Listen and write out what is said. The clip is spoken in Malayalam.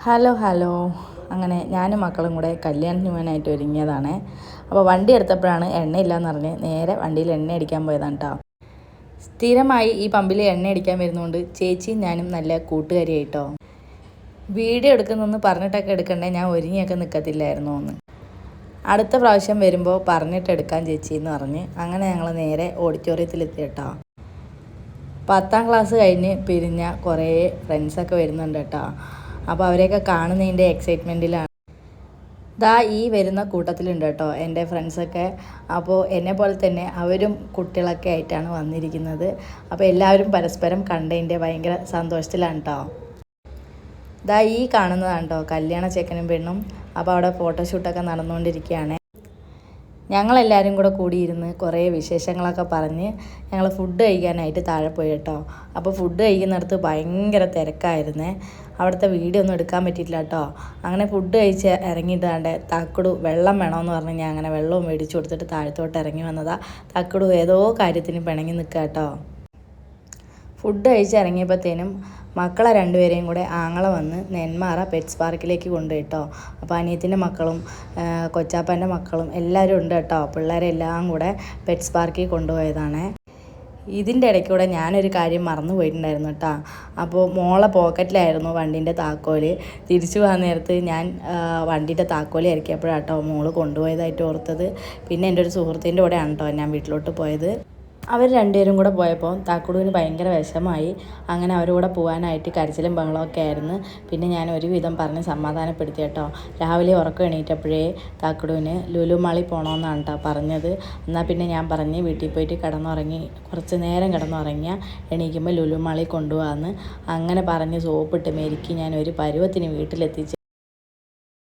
Hello hello. അങ്ങനെ ഞാനും മക്കളും കൂടെ കല്യാണത്തിന് പോകാനായിട്ട് ഒരുങ്ങിയതാണ്. അപ്പോൾ വണ്ടി എടുത്തപ്പോഴാണ് എണ്ണയില്ലാന്ന് പറഞ്ഞ് നേരെ വണ്ടിയിൽ എണ്ണ അടിക്കാൻ പോയതാണ് കേട്ടോ. സ്ഥിരമായി ഈ പമ്പിൽ എണ്ണ അടിക്കാൻ വരുന്നതുകൊണ്ട് ചേച്ചിയും ഞാനും നല്ല കൂട്ടുകാരിയായിട്ടോ. വീഡിയോ എടുക്കുന്നൊന്ന് പറഞ്ഞിട്ടൊക്കെ എടുക്കണ്ടേ, ഞാൻ ഒരുങ്ങിയൊക്കെ നിൽക്കത്തില്ലായിരുന്നു എന്ന്. അടുത്ത പ്രാവശ്യം വരുമ്പോൾ പറഞ്ഞിട്ട് എടുക്കാൻ ചേച്ചി എന്ന് പറഞ്ഞ് അങ്ങനെ ഞങ്ങൾ നേരെ ഓഡിറ്റോറിയത്തിലെത്തി കേട്ടോ. 10ാം ക്ലാസ് കഴിഞ്ഞ് പിരിഞ്ഞ കുറേ ഫ്രണ്ട്സൊക്കെ വരുന്നുണ്ട് കേട്ടോ. അപ്പോൾ അവരെയൊക്കെ കാണുന്നതിൻ്റെ എക്സൈറ്റ്മെൻറ്റിലാണ്. ഈ വരുന്ന കൂട്ടത്തിലുണ്ട് കേട്ടോ എൻ്റെ ഫ്രണ്ട്സൊക്കെ. അപ്പോൾ എന്നെ പോലെ തന്നെ അവരും കുട്ടികളൊക്കെ ആയിട്ടാണ് വന്നിരിക്കുന്നത്. അപ്പോൾ എല്ലാവരും പരസ്പരം കണ്ടതിൻ്റെ ഭയങ്കര സന്തോഷത്തിലാണ് കേട്ടോ. ഈ കാണുന്നതാണ് കേട്ടോ കല്യാണ ചെക്കനും പെണ്ണും. അപ്പോൾ അവിടെ ഫോട്ടോഷൂട്ടൊക്കെ നടന്നുകൊണ്ടിരിക്കുകയാണ്. ഞങ്ങളെല്ലാവരും കൂടെ കൂടിയിരുന്ന് കുറേ വിശേഷങ്ങളൊക്കെ പറഞ്ഞ് ഞങ്ങൾ ഫുഡ് കഴിക്കാനായിട്ട് താഴെ പോയി കേട്ടോ. അപ്പോൾ ഫുഡ് കഴിക്കുന്നിടത്ത് ഭയങ്കര തിരക്കായിരുന്നേ. അവിടുത്തെ വീഡിയോ ഒന്നും എടുക്കാൻ പറ്റിയിട്ടില്ല കേട്ടോ. അങ്ങനെ ഫുഡ് കഴിച്ച് ഇറങ്ങിയിട്ടാണ്ട് തക്കുടു വെള്ളം വേണമെന്ന് പറഞ്ഞ് ഞാൻ അങ്ങനെ വെള്ളവും മേടിച്ചു കൊടുത്തിട്ട് താഴത്തോട്ട് ഇറങ്ങി വന്നതാണ്. തക്കുടു ഏതോ കാര്യത്തിന് പിണങ്ങി നിൽക്കുക കേട്ടോ. ഫുഡ് കഴിച്ച് ഇറങ്ങിയപ്പോഴത്തേനും മക്കളെ രണ്ടുപേരെയും കൂടെ ആങ്ങള വന്ന് നെന്മാറ പെറ്റ്സ് പാർക്കിലേക്ക് കൊണ്ടുപോയി കേട്ടോ. അപ്പോൾ അനിയത്തിൻ്റെ മക്കളും കൊച്ചാപ്പൻ്റെ മക്കളും എല്ലാവരും ഉണ്ട് കേട്ടോ. പിള്ളേരെല്ലാം കൂടെ പെറ്റ്സ് പാർക്കിൽ കൊണ്ടുപോയതാണ്. ഇതിൻ്റെ ഇടയ്ക്കൂടെ ഞാനൊരു കാര്യം മറന്നു പോയിട്ടുണ്ടായിരുന്നു കേട്ടോ. അപ്പോൾ മോളെ പോക്കറ്റിലായിരുന്നു വണ്ടീൻ്റെ താക്കോല്. തിരിച്ചു പോകാൻ നേരത്ത് ഞാൻ വണ്ടീൻ്റെ താക്കോല് ഇറക്കിയപ്പോഴാട്ടോ മോള് കൊണ്ടുപോയതായിട്ട് ഓർത്തത്. പിന്നെ എൻ്റെ ഒരു സുഹൃത്തിൻ്റെ കൂടെയാണ് കേട്ടോ ഞാൻ വീട്ടിലോട്ട് പോയത്. അവർ രണ്ടുപേരും കൂടെ പോയപ്പോൾ താക്കുടുവിന് ഭയങ്കര വിഷമമായി. അങ്ങനെ അവരുടെ പോകാനായിട്ട് കരച്ചിലും ബഹളമൊക്കെ ആയിരുന്നു. പിന്നെ ഞാൻ ഒരുവിധം പറഞ്ഞ് സമാധാനപ്പെടുത്തി കേട്ടോ. രാവിലെ ഉറക്കം എണീറ്റപ്പോഴേ താക്കുടുവിന് ലുലു മാളിൽ പോകണമെന്നാണ് കേട്ടോ പറഞ്ഞത്. എന്നാൽ പിന്നെ ഞാൻ പറഞ്ഞ് വീട്ടിൽ പോയിട്ട് കിടന്നുറങ്ങി കുറച്ച് നേരം കിടന്നുറങ്ങിയാൽ എണീക്കുമ്പോൾ ലുലു മാളിൽ കൊണ്ടുപോകാമെന്ന് അങ്ങനെ പറഞ്ഞ് സോപ്പിട്ട് മെരുക്കി ഞാൻ ഒരു പരുവത്തിന് വീട്ടിലെത്തിച്ച്